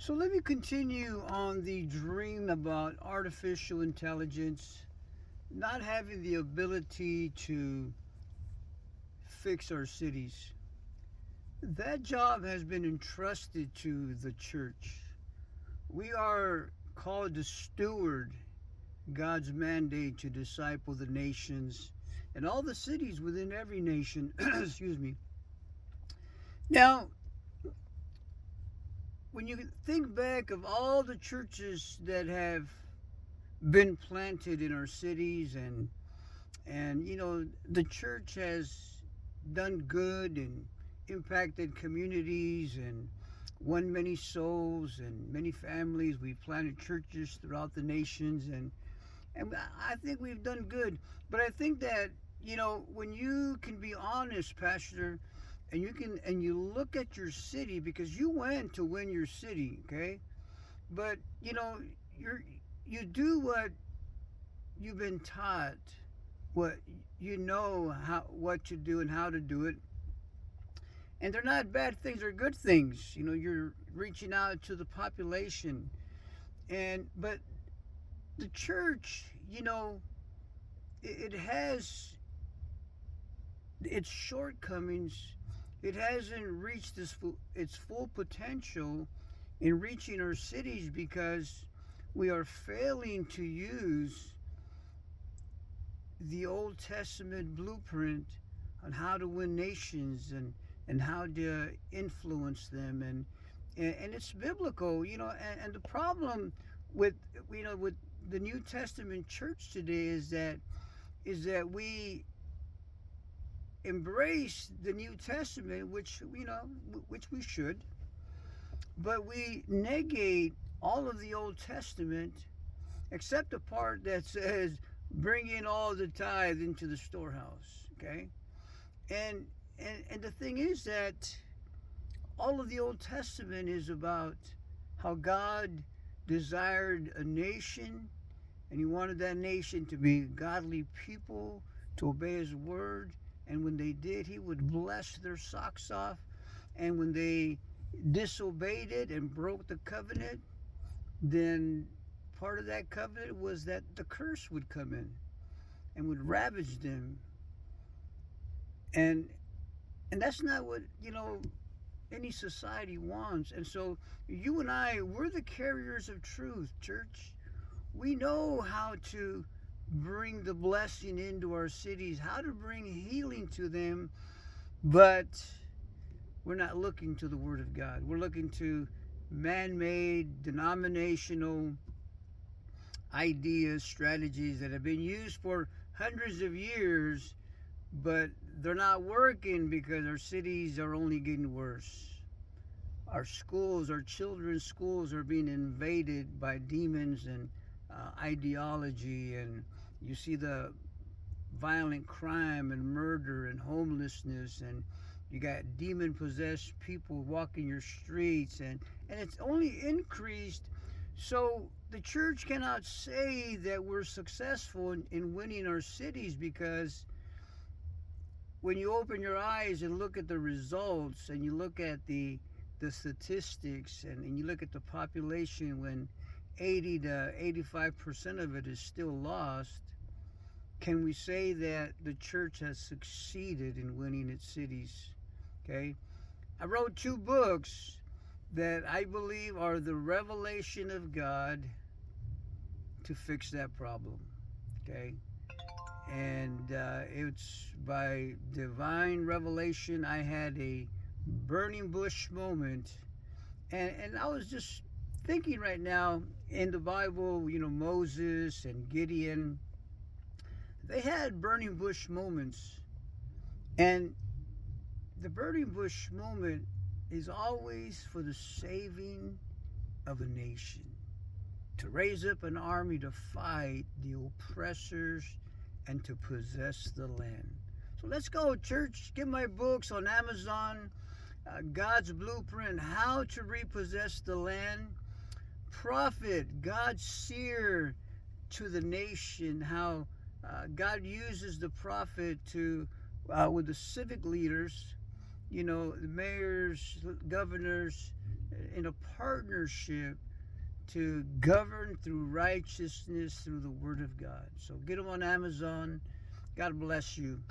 So let me continue on the dream about artificial intelligence not having the ability to fix our cities. That job has been entrusted to the church. We are called to steward God's mandate to disciple the nations and all the cities within every nation. Excuse me. Now, when you think back of all the churches that have been planted in our cities and the church has done good and impacted communities and won many souls and many families. We've planted churches throughout the nations and I think we've done good. But I think that when you can be honest, Pastor, and you look at your city because you went to win your city, okay? But you're you do what you've been taught, what you know how what to do and how to do it, and they're not bad things; they're good things. You're reaching out to the population, and but the church, it has its shortcomings. It hasn't reached its full potential in reaching our cities because we are failing to use the Old Testament blueprint on how to win nations and how to influence them and it's biblical, and the problem with with the New Testament church today is that we embrace the New Testament, which we should, but we negate all of the Old Testament except the part that says bring in all the tithe into the storehouse. Okay, and and the thing is that all of the Old Testament is about how God desired a nation and he wanted that nation to be godly people, to obey his word. And when they did, he would bless their socks off. And when they disobeyed it and broke the covenant, then part of that covenant was that the curse would come in and would ravage them. And and that's not what any society wants. And so you and I, we're the carriers of truth, church. We know how to bring the blessing into our cities, how to bring healing to them, but we're not looking to the Word of God. We're looking to man made, denominational ideas, strategies that have been used for hundreds of years, but they're not working because our cities are only getting worse. Our schools, our children's schools are being invaded by demons and ideology, and you see the violent crime and murder and homelessness, and you got demon possessed people walking your streets, and it's only increased. So the church cannot say that we're successful in winning our cities because when you open your eyes and look at the results and you look at the statistics and you look at the population when 80 to 85% of it is still lost, can we say that the church has succeeded in winning its cities? Okay. I wrote two books that I believe are the revelation of God to fix that problem. Okay. And it's by divine revelation. I had a burning bush moment, and I was just thinking right now in the Bible, Moses and Gideon, they had burning bush moments, and the burning bush moment is always for the saving of a nation, to raise up an army to fight the oppressors and to possess the land. So let's go, church. Get my books on Amazon. God's Blueprint, How to Repossess the Land. Prophet, God's seer to the nation, how God uses the prophet to, with the civic leaders, the mayors, governors, in a partnership to govern through righteousness through the Word of God. So get them on Amazon. God bless you.